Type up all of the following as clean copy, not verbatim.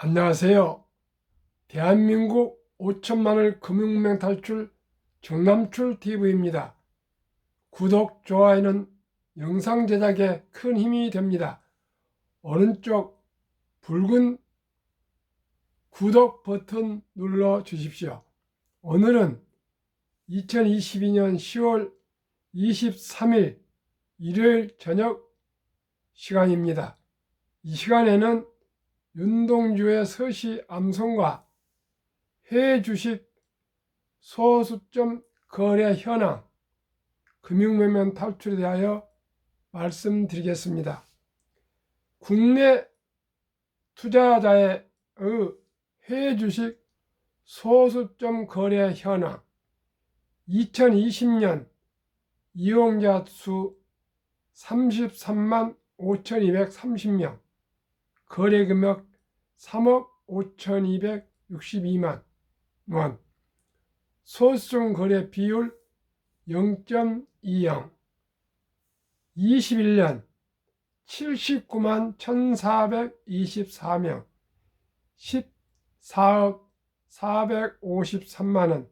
안녕하세요. 대한민국 5천만을 금융문맹 탈출 정남출TV입니다. 구독, 좋아요는 영상 제작에 큰 힘이 됩니다. 오른쪽 붉은 구독 버튼 눌러 주십시오. 오늘은 2022년 10월 23일 일요일 저녁 시간입니다. 이 시간에는 윤동주의 서시 암송과 해외 주식 소수점 거래 현황, 금융매매 탈출에 대하여 말씀드리겠습니다. 국내 투자자의 해외 주식 소수점 거래 현황, 2020년 이용자 수 33만 5,230명, 거래 금액 3억 5,262만 원, 소수점 거래 비율 0.20, 21년 79만 1,424명, 14억 453만 원,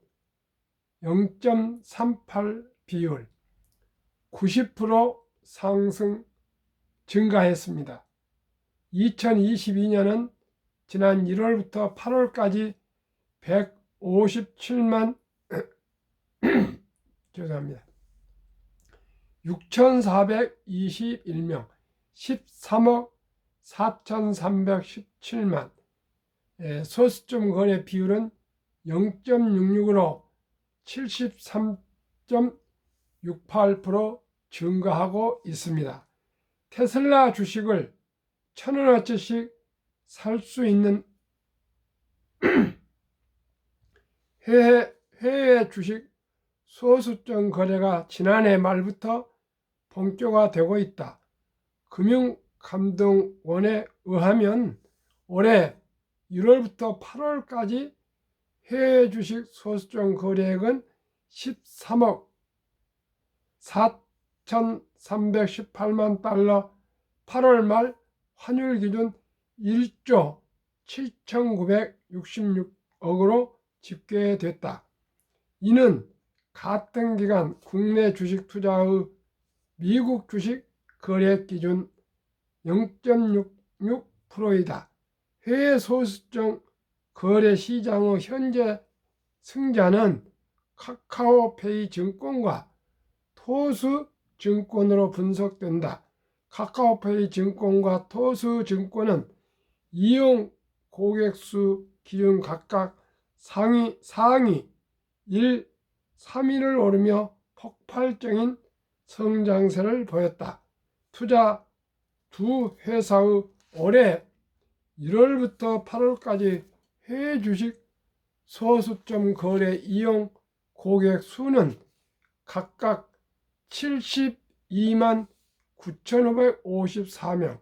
0.38 비율, 90% 상승 증가했습니다. 2022년은 지난 1월부터 8월까지 157만 죄송합니다. 6,421명, 13억 4,317만, 소수점 거래 비율은 0.66으로 73.68% 증가하고 있습니다. 테슬라 주식을 1,000원어치씩 살 수 있는 해외 주식 소수점 거래가 지난해 말부터 본격화되고 있다. 금융감독원에 의하면 올해 1월부터 8월까지 해외 주식 소수점 거래액은 13억 4,318만 달러, 8월 말 환율 기준 1조 7,966억으로 집계됐다. 이는 같은 기간 국내 주식 투자의 미국 주식 거래 기준 0.66%이다. 해외 소수점 거래 시장의 현재 승자는 카카오페이 증권과 토스 증권으로 분석된다. 카카오페이 증권과 토스 증권은 이용 고객수 기준 각각 상위 1, 3위를 오르며 폭발적인 성장세를 보였다. 투자 두 회사의 올해 1월부터 8월까지 해외 주식 소수점 거래 이용 고객 수는 각각 72만 9,554명,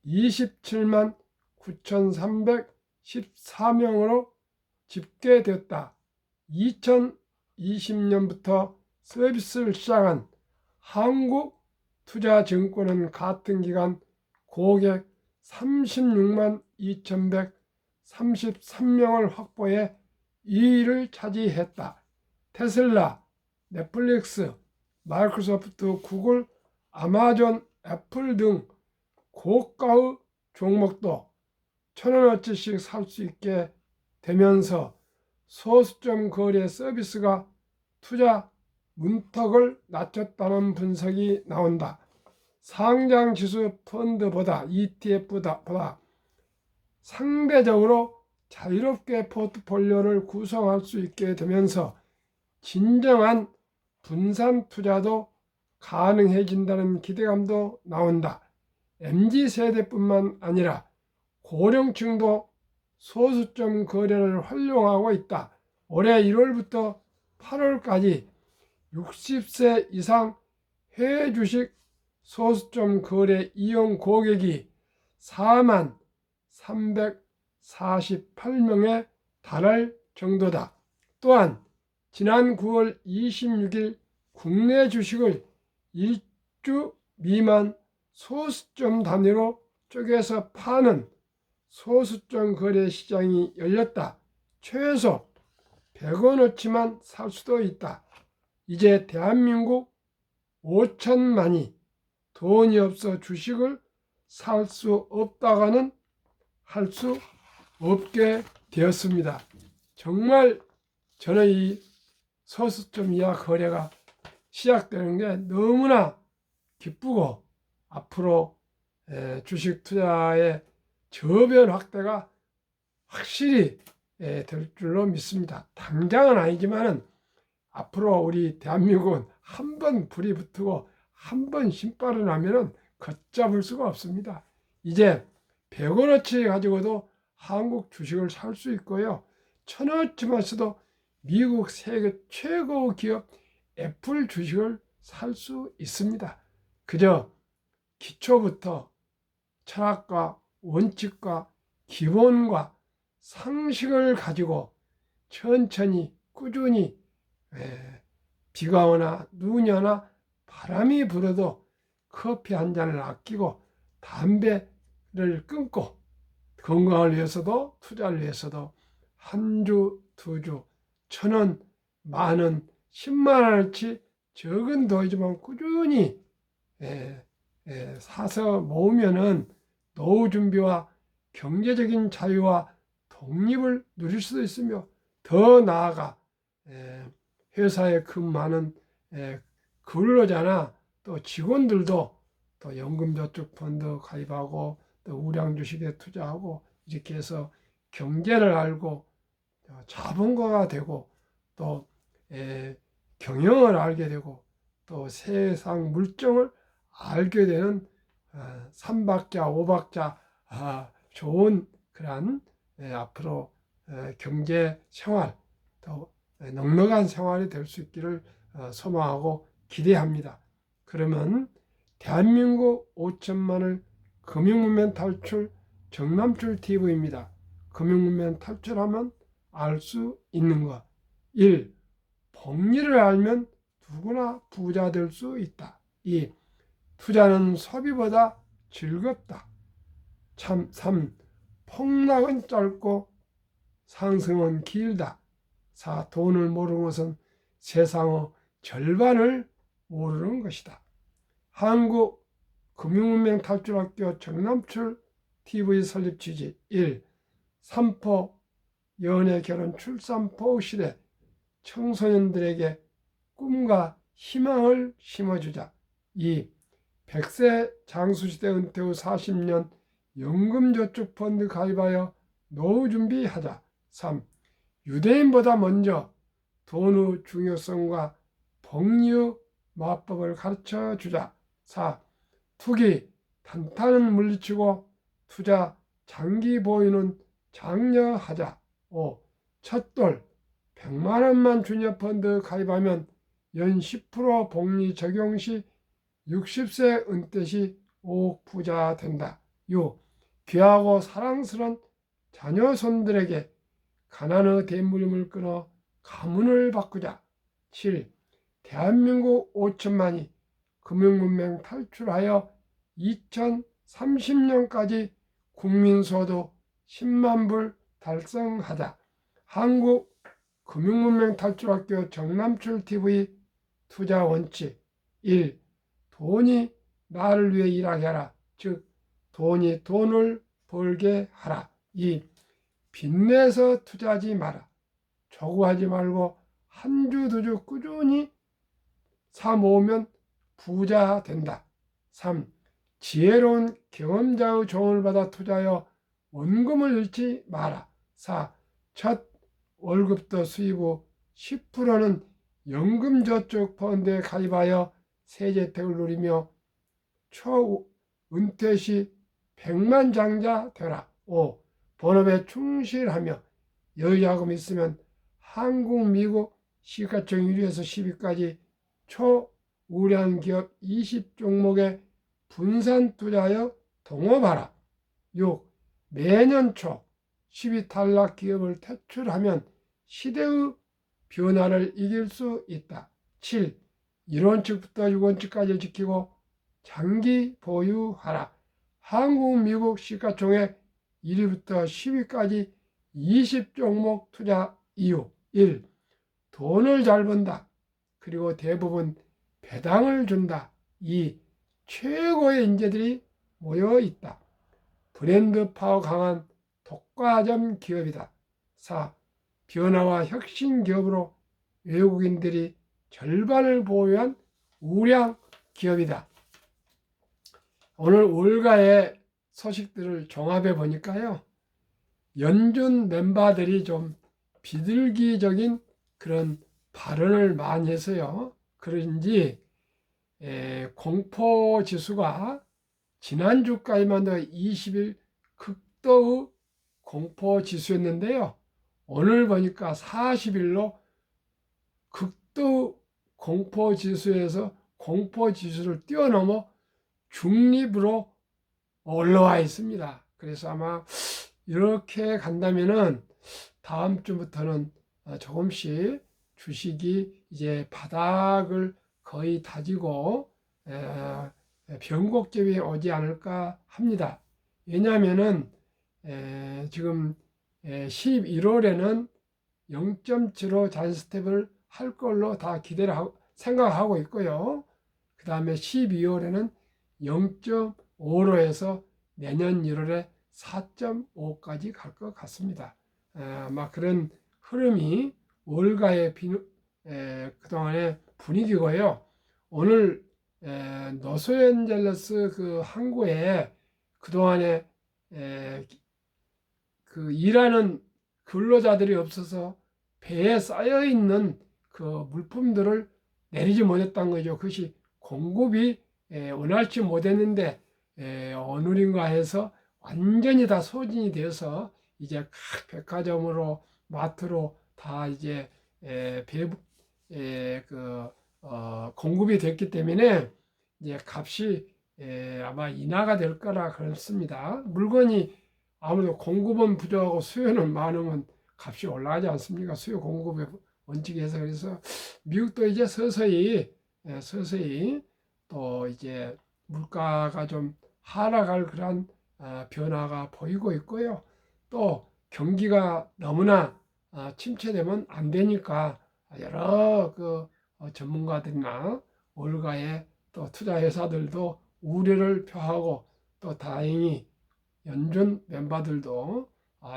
27만 9,314명으로 집계됐다. 2020년부터 서비스를 시작한 한국투자증권은 같은 기간 고객 36만 2,133명을 확보해 2위를 차지했다. 테슬라, 넷플릭스, 마이크로소프트, 구글, 아마존, 애플 등 고가의 종목도 1,000원어치씩 살 수 있게 되면서 소수점 거래 서비스가 투자 문턱을 낮췄다는 분석이 나온다. 상장지수 펀드보다 ETF보다 상대적으로 자유롭게 포트폴리오를 구성할 수 있게 되면서 진정한 분산 투자도 가능해진다는 기대감도 나온다. MZ세대뿐만 아니라 고령층도 소수점 거래를 활용하고 있다. 올해 1월부터 8월까지 60세 이상 해외 주식 소수점 거래 이용 고객이 4만 348명에 달할 정도다. 또한 지난 9월 26일 국내 주식을 1주 미만 소수점 단위로 쪼개서 파는 소수점 거래 시장이 열렸다. 최소 100원어치만 살 수도 있다. 이제 대한민국 5천만이 돈이 없어 주식을 살 수 없다가는 할 수 없게 되었습니다. 정말 저는 이 소수점 이하 거래가 시작되는 게 너무나 기쁘고 앞으로 주식 투자의 저변 확대가 확실히 될 줄로 믿습니다. 당장은 아니지만은 앞으로 우리 대한민국은 한 번 불이 붙고 한 번 신발을 나면은 걷잡을 수가 없습니다. 이제 100원어치 가지고도 한국 주식을 살 수 있고요. 1000원어치만 써도 미국 세계 최고 기업 애플 주식을 살 수 있습니다. 그저 기초부터 철학과 원칙과 기본과 상식을 가지고 천천히 꾸준히 비가 오나 눈이 오나 바람이 불어도 커피 한 잔을 아끼고 담배를 끊고 건강을 위해서도 투자를 위해서도 한 주, 두 주, 1000원, 만원, 10만원어치 적은 돈이지만 꾸준히 사서 모으면은 노후 준비와 경제적인 자유와 독립을 누릴 수도 있으며 더 나아가 회사에 근무하는 근로자나 또 직원들도 또 연금저축펀드 가입하고 또 우량주식에 투자하고 이렇게 해서 경제를 알고 자본가가 되고 또 경영을 알게 되고 또 세상 물정을 알게 되는 삼박자, 오박자 좋은 그런 앞으로 경제 생활 또 넉넉한 생활이 될 수 있기를 소망하고 기대합니다. 그러면 대한민국 5천만을 금융문명 탈출 정남출 TV입니다. 금융문명 탈출하면 알 수 있는 것. 1. 복리를 알면 누구나 부자 될 수 있다. 2. 투자는 소비보다 즐겁다. 3. 폭락은 짧고 상승은 길다. 4. 돈을 모르는 것은 세상의 절반을 모르는 것이다. 한국 금융문명 탈출학교 정남출 TV 설립 취지 1. 삼포 연애 결혼 출산포 시대 청소년들에게 꿈과 희망을 심어주자. 2. 100세 장수시대 은퇴 후 40년 연금저축펀드 가입하여 노후 준비하자. 3. 유대인보다 먼저 돈의 중요성과 복리의 마법을 가르쳐 주자. 4. 투기, 단타는 물리치고 투자, 장기 보유는 장려하자. 5. 첫돌, 100만 원만 주녀펀드 가입하면 연 10% 복리 적용 시 60세 은퇴 시 5억 부자 된다. 6. 귀하고 사랑스러운 자녀손들에게 가난의 대물림을 끊어 가문을 바꾸자. 7. 대한민국 5천만이 금융문명 탈출하여 2030년까지 국민소득 10만 불 달성하자. 한국 금융문명 탈출학교 정남출 TV 투자 원칙 1. 돈이 나를 위해 일하게 하라. 즉 돈이 돈을 벌게 하라. 2. 빚내서 투자하지 마라. 조구하지 말고 한 주 두 주 꾸준히 사 모으면 부자 된다. 3. 지혜로운 경험자의 조언을 받아 투자하여 원금을 잃지 마라. 4. 첫 월급도 수입 후 10%는 연금저축펀드에 가입하여 세제혜택을 누리며 초은퇴 시 100만 장자 되라. 5. 본업에 충실하며 여유자금 있으면 한국, 미국 시가총 1위에서 10위까지 초우량 기업 20종목에 분산 투자하여 동업하라. 6. 매년 초 10위 탈락 기업을 퇴출하면 시대의 변화를 이길 수 있다. 7. 1원칙부터 6원칙까지 지키고 장기 보유하라. 한국, 미국 시가총액 1위부터 10위까지 20종목 투자 이유. 1. 돈을 잘 번다. 그리고 대부분 배당을 준다. 2. 최고의 인재들이 모여 있다. 브랜드 파워 강한 독과점 기업이다. 4. 변화와 혁신 기업으로 외국인들이 절반을 보유한 우량 기업이다. 오늘 월가의 소식들을 종합해 보니까요, 연준 멤버들이 좀 비둘기적인 그런 발언을 많이 해서요, 그런지 공포 지수가 지난주까지만 더 20일 극도의 공포 지수였는데요, 오늘 보니까 40일로 극도 공포 지수에서 공포 지수를 뛰어넘어 중립으로 올라와 있습니다. 그래서 아마 이렇게 간다면은 다음 주부터는 조금씩 주식이 이제 바닥을 거의 다지고 변곡점이 오지 않을까 합니다. 왜냐하면은 지금 11월에는 0.75 잔스텝을 할 걸로 다 기대를 생각하고 있고요. 그 다음에 12월에는 0.5로 해서 내년 1월에 4.5까지 갈 것 같습니다. 아마 그런 흐름이 월가의 그동안의 분위기고요. 오늘 로스앤젤레스 그 항구에 그동안에 그 일하는 근로자들이 없어서 배에 쌓여 있는 그 물품들을 내리지 못했던 거죠. 그것이 공급이 원활치 못했는데 오늘인가 해서 완전히 다 소진이 되어서 이제 각 백화점으로 마트로 다 이제 공급이 됐기 때문에 이제 값이 아마 인하가 될 거라 그렇습니다. 물건이 아무래도 공급은 부족하고 수요는 많으면 값이 올라가지 않습니까? 수요 공급의 원칙에서. 그래서 미국도 이제 서서히 또 이제 물가가 좀 하락할 그런 변화가 보이고 있고요. 또 경기가 너무나 침체되면 안 되니까 여러 그 전문가들이나 월가의 또 투자회사들도 우려를 표하고, 또 다행히 연준 멤버들도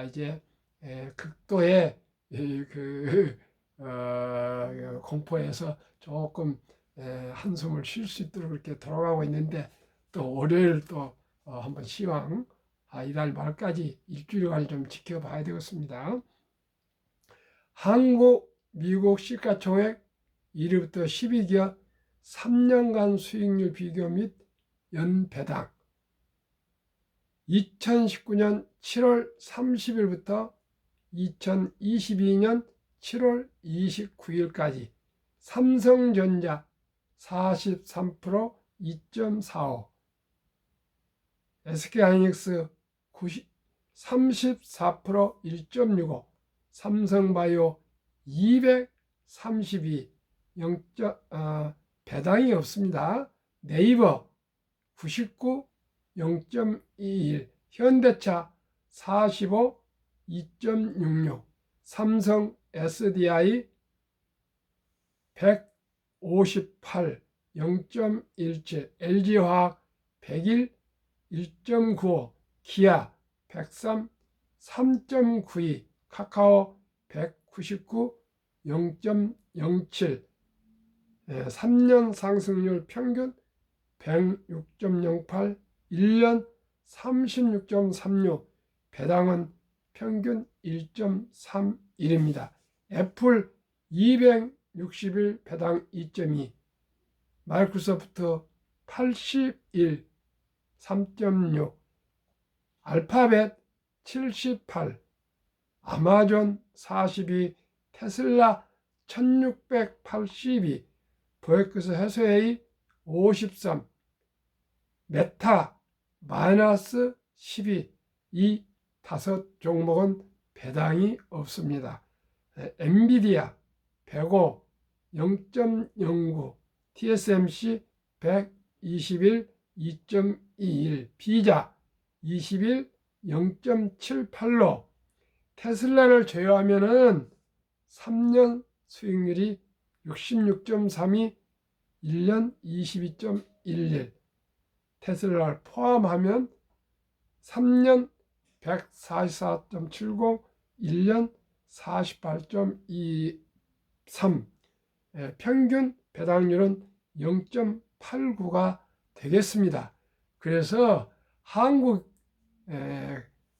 이제 극도의 공포에서 조금 한숨을 쉴 수 있도록 그렇게 돌아가고 있는데, 또 월요일 또 한번 시황 이달 말까지 일주일간 좀 지켜봐야 되겠습니다. 한국, 미국 시가총액 1위부터 12기업 3년간 수익률 비교 및 연배당. 2019년 7월 30일부터 2022년 7월 29일까지 삼성전자 43% 2.45, SK하이닉스 34% 1.65, 삼성바이오 232, 배당이 없습니다. 네이버 99, 0.21, 현대차 45, 2.66, 삼성 SDI 158, 0.17, LG화학 101, 1.95, 기아 103, 3.92, 카카오 199, 0.07, 3년 상승률 평균 106.08, 1년 36.36, 배당은 평균 1.31입니다. 애플 261, 배당 2.2, 마이크로소프트 81, 3.6, 알파벳 78, 아마존 42, 테슬라 1682, 포엑스 해서웨이 53, 메타 마이너스 12, 이 5 종목은 배당이 없습니다. 엔비디아 105, 0.09, TSMC 121, 2.21, 비자 21, 0.78로 테슬라를 제외하면은 3년 수익률이 66.32, 1년 22.11, 테슬라를 포함하면 3년 144.70, 1년 48.23, 평균 배당률은 0.89가 되겠습니다. 그래서 한국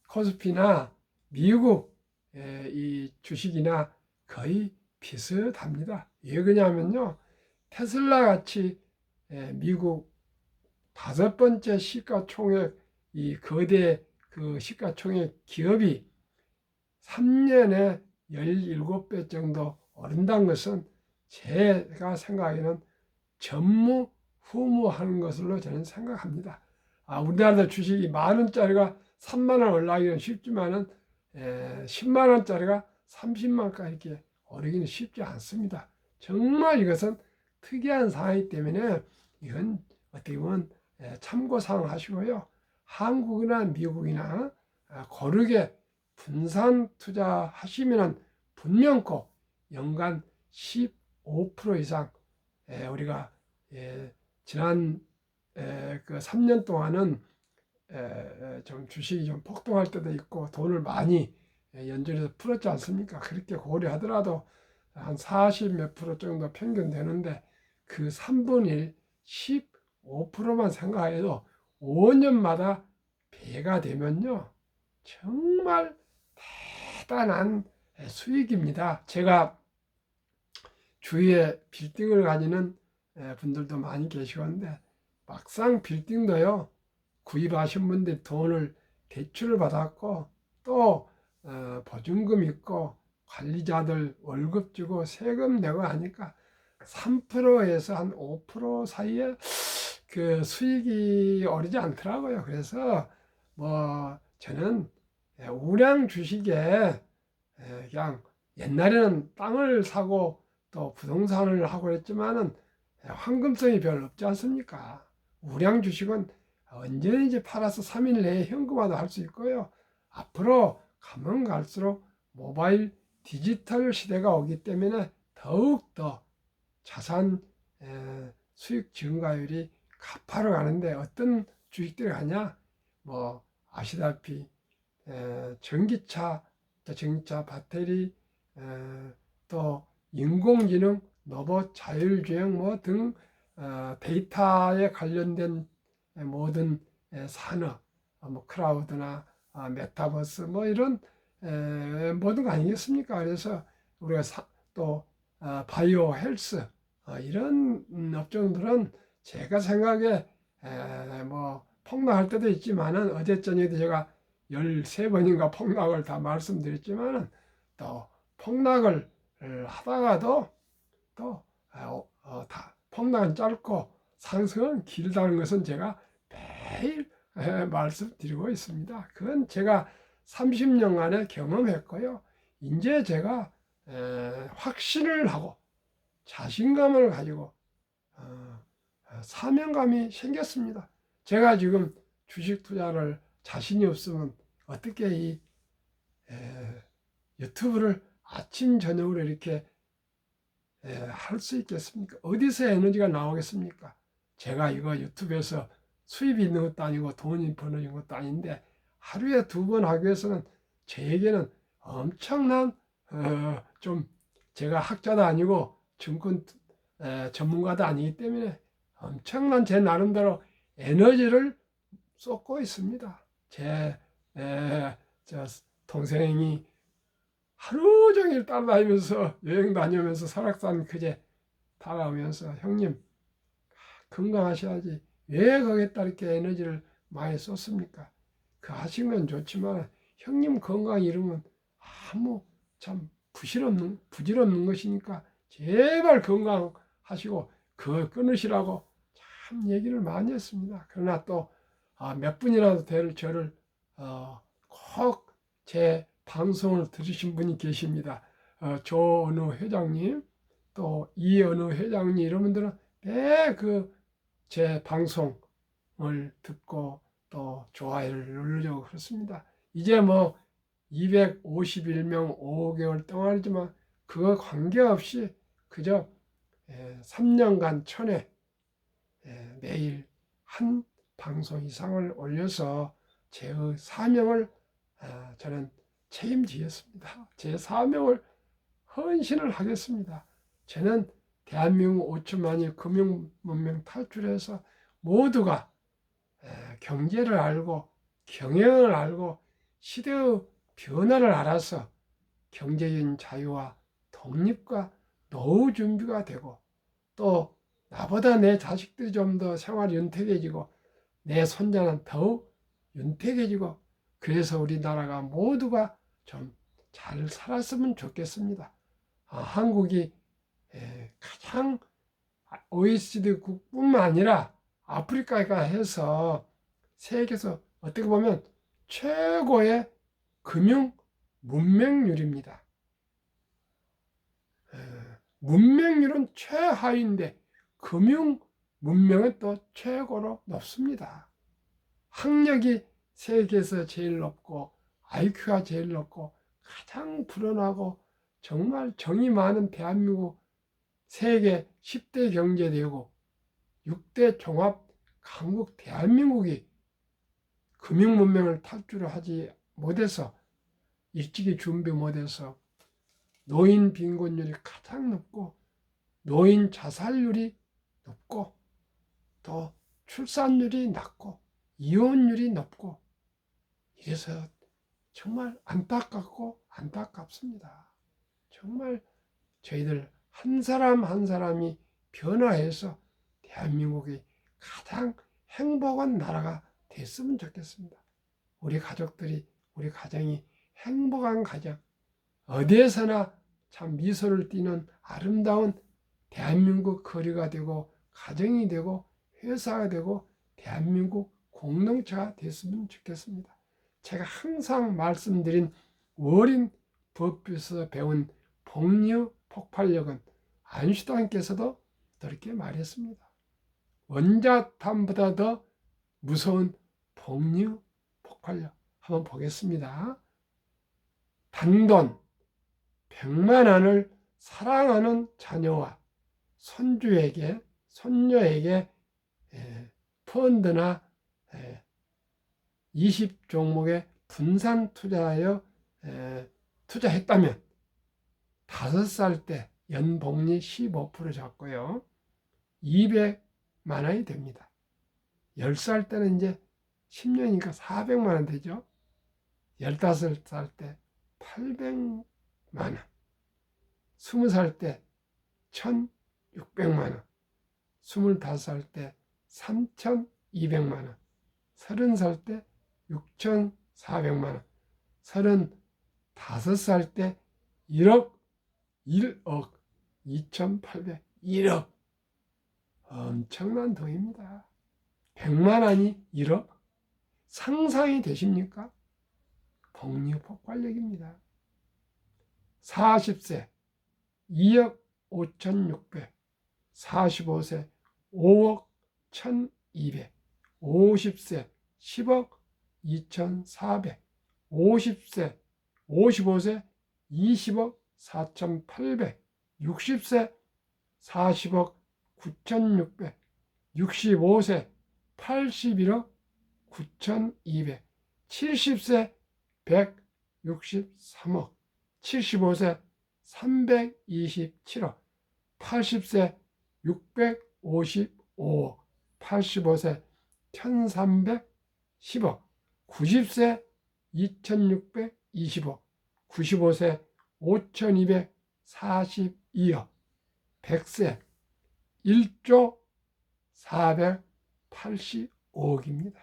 코스피나 미국 이 주식이나 거의 비슷합니다. 왜 그러냐면요, 테슬라 같이 미국 5번째 시가총액, 이 거대 그 시가총액 기업이 3년에 17배 정도 오른다는 것은 제가 생각에는 전무후무하는 것으로 저는 생각합니다. 우리나라 주식이 만원짜리가 3만원 올라가기는 쉽지만은 10만원짜리가 30만원까지 이렇게 오르기는 쉽지 않습니다. 정말 이것은 특이한 상황이기 때문에 이건 어떻게 보면 참고사항 하시고요. 한국이나 미국이나 고르게 분산 투자하시면 분명코 연간 15% 이상 우리가 지난 그 3년 동안은 좀 주식이 좀 폭등할 때도 있고 돈을 많이 연준에서 풀었지 않습니까? 그렇게 고려하더라도 한 40 몇 프로 정도 평균 되는데 그 3분의 1, 15%만 생각해도 5년마다 배가 되면요, 정말 대단한 수익입니다. 제가 주위에 빌딩을 가지는 분들도 많이 계시는데 막상 빌딩도요, 구입하신 분들 돈을 대출을 받았고 또 보증금 있고 관리자들 월급 주고 세금 내고 하니까 3%에서 한 5% 사이에 그 수익이 오르지 않더라고요. 그래서 뭐 저는 우량 주식에 그냥 옛날에는 땅을 사고 또 부동산을 하고 그랬지만은 황금성이 별로 없지 않습니까? 우량 주식은 언제든지 팔아서 3일 내에 현금화도 할 수 있고요. 앞으로 가면 갈수록 모바일 디지털 시대가 오기 때문에 더욱더 자산 수익 증가율이 가파로 가는데 어떤 주식들이 가냐? 뭐 아시다시피 전기차, 배터리, 또 인공지능, 로봇, 자율주행 뭐 등 데이터에 관련된 모든 산업, 뭐 크라우드나 메타버스 뭐 이런 모든 거 아니겠습니까? 그래서 우리가 또 바이오 헬스 이런 업종들은 제가 생각에 뭐 폭락할 때도 있지만은 어제 저녁에 제가 13번인가 폭락을 다 말씀드렸지만은 또 폭락을 하다가도 또 폭락은 짧고 상승은 길다는 것은 제가 매일 말씀드리고 있습니다. 그건 제가 30년간의 경험했고요. 이제 제가 확신을 하고 자신감을 가지고 사명감이 생겼습니다. 제가 지금 주식 투자를 자신이 없으면 어떻게 이 유튜브를 아침 저녁으로 이렇게 할 수 있겠습니까? 어디서 에너지가 나오겠습니까? 제가 이거 유튜브에서 수입이 있는 것도 아니고 돈이 버는 것도 아닌데 하루에 2번 하기 위해서는 저에게는 엄청난 좀 제가 학자도 아니고 증권 전문가도 아니기 때문에 엄청난 제 나름대로 에너지를 쏟고 있습니다. 저 동생이 하루 종일 따라다니면서 여행 다니면서 설악산 그제 다가오면서 형님 건강하셔야지 왜 거기에다 이렇게 에너지를 많이 쏟습니까? 그 하시면 좋지만 형님 건강 잃으면 아무 참 부질없는 것이니까 제발 건강하시고 그걸 끊으시라고 참 얘기를 많이 했습니다. 그러나 또 몇 분이라도 될 저를 꼭 제 방송을 들으신 분이 계십니다. 조은우 회장님, 또 이은우 회장님 이런 분들은 매 그 제 방송을 듣고 또 좋아요를 누르려고 그렇습니다. 이제 뭐 251명 5개월 동안이지만 그거 관계없이 그저 3년간 천회 매일 한 방송 이상을 올려서 제의 사명을 저는 책임지겠습니다. 제 사명을 헌신을 하겠습니다. 저는 대한민국 5천만이 금융문명 탈출해서 모두가 경제를 알고 경영을 알고 시대의 변화를 알아서 경제적인 자유와 독립과 노후 준비가 되고 또 나보다 내 자식들이 좀 더 생활이 윤택해지고 내 손자는 더욱 윤택해지고 그래서 우리나라가 모두가 좀 잘 살았으면 좋겠습니다. 한국이 가장 OECD국뿐만 아니라 아프리카가 해서 세계에서 어떻게 보면 최고의 금융 문맹률입니다. 문맹률은 최하위인데 금융 문명은 또 최고로 높습니다. 학력이 세계에서 제일 높고 IQ가 제일 높고 가장 불안하고 정말 정이 많은 대한민국 세계 10대 경제대국 6대 종합 강국 대한민국이 금융 문명을 탈출을 하지 못해서 일찍이 준비 못해서 노인 빈곤율이 가장 높고 노인 자살률이 높고 또 출산율이 낮고 이혼율이 높고 이래서 정말 안타깝고 안타깝습니다. 정말 저희들 한 사람 한 사람이 변화해서 대한민국이 가장 행복한 나라가 됐으면 좋겠습니다. 우리 가족들이 우리 가정이 행복한 가정 어디에서나 참 미소를 띠는 아름다운 대한민국 거리가 되고 가정이 되고 회사가 되고 대한민국 공동체가 됐으면 좋겠습니다. 제가 항상 말씀드린 워린 버핏에서 배운 복류 폭발력은 아인슈타인께서도 그렇게 말했습니다. 원자탄보다 더 무서운 복류 폭발력 한번 보겠습니다. 단돈 100만 원을 사랑하는 자녀와 손주에게 손녀에게 펀드나 20종목에 분산 투자하여 투자했다면 5살 때 연복리 15% 잡고요 200만 원이 됩니다. 10살 때는 이제 10년이니까 400만 원 되죠. 15살 때 800만 원, 20살 때 1,600만 원, 25살 때 3,200만 원, 30살 때 6,400만 원, 35살 때 1억 2,800, 1억. 엄청난 돈입니다. 100만 원이 1억? 상상이 되십니까? 복류 폭발력입니다. 40세 2억 5,600, 45세 5억 1,200, 50세 10억 2,400, 50세 55세 20억 4,800, 60세 40억 9,600, 65세 81억 9,200, 70세 163억, 75세 327억, 80세 655억, 85세 1,310억, 90세 2,620억, 95세 5,242억, 100세 1조 485억입니다.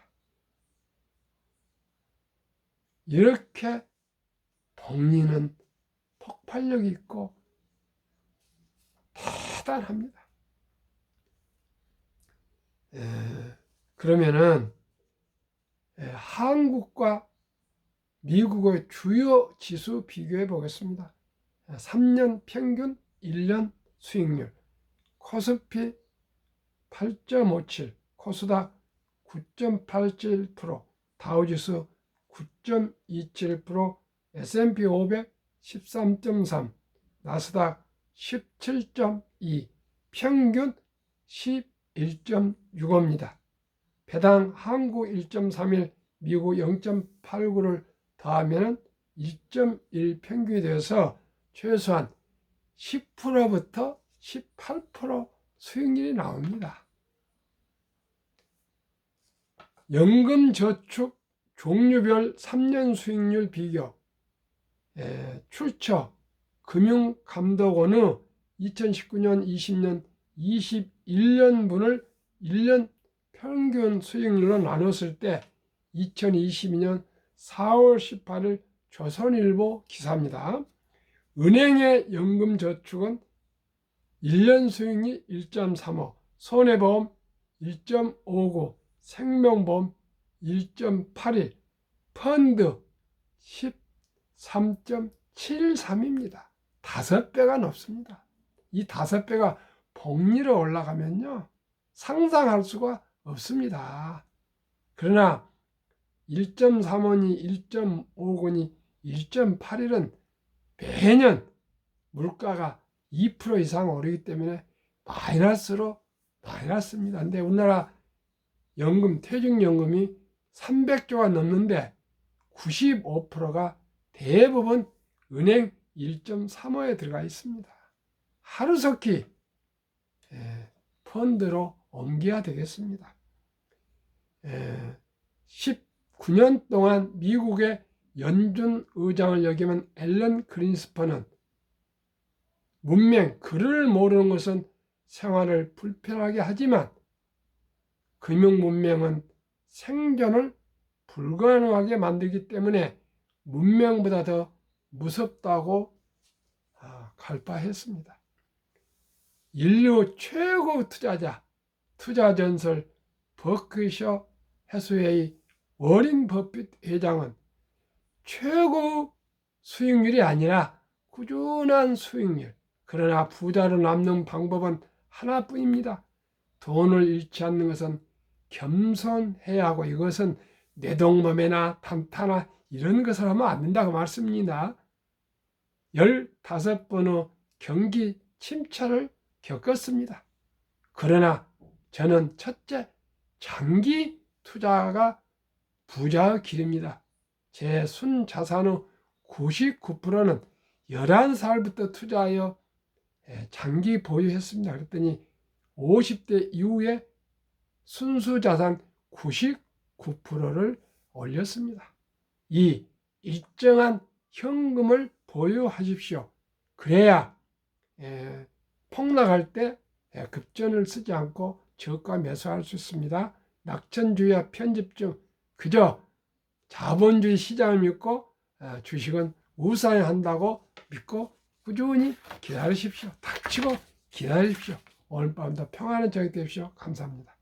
이렇게 복리는 폭발력이 있고 대단합니다. 그러면은 한국과 미국의 주요 지수 비교해 보겠습니다. 3년 평균 1년 수익률 코스피 8.57, 코스닥 9.87%, 다우지수 9.27%, S&P 500 13.3, 나스닥 17.2, 평균 11.65입니다. 배당 한국 1.31, 미국 0.89를 더하면 1.1 평균이 되어서 최소한 10%부터 18% 수익률이 나옵니다. 연금저축 종류별 3년 수익률 비교, 출처 금융감독원의 2019년, 20년, 21년분을 1년 평균 수익률로 나눴을 때 2022년 4월 18일 조선일보 기사입니다. 은행의 연금저축은 1년 수익률 1.35, 손해보험 1.59, 생명보험 1.81, 펀드 13.73입니다. 5배가 높습니다. 이 5배가 복리로 올라가면요, 상상할 수가 없습니다. 그러나 1.35니 1.50이 1.81은 매년 물가가 2% 이상 오르기 때문에 마이너스로 마이너스입니다. 근데 우리나라 연금, 퇴직연금이 300조가 넘는데 95%가 대부분 은행 1.35에 들어가 있습니다. 하루속히 펀드로 옮겨야 되겠습니다. 19년 동안 미국의 연준 의장을 역임한 앨런 그린스펀은 문맹, 글을 모르는 것은 생활을 불편하게 하지만 금융문맹은 생존을 불가능하게 만들기 때문에 문명보다 더 무섭다고 갈파했습니다. 인류 최고 투자자, 투자전설 버크셔 해스웨이 워린 버핏 회장은 최고 수익률이 아니라 꾸준한 수익률, 그러나 부자로 남는 방법은 하나뿐입니다. 돈을 잃지 않는 것은 겸손해야 하고, 이것은 뇌동범이나 단타나 이런 것을 하면 안 된다고 말씀입니다. 15번의 경기 침체를 겪었습니다. 그러나 저는 첫째, 장기 투자가 부자의 길입니다. 제 순자산의 99%는 11살부터 투자하여 장기 보유했습니다. 그랬더니 50대 이후에 순수자산 99%를 올렸습니다. 이 일정한 현금을 보유하십시오. 그래야 폭락할 때 급전을 쓰지 않고 저가 매수할 수 있습니다. 낙천주의와 편집증, 그저 자본주의 시장을 믿고 주식은 우상한다고 믿고 꾸준히 기다리십시오. 닥치고 기다리십시오. 오늘 밤도 평안한 저녁 되십시오. 감사합니다.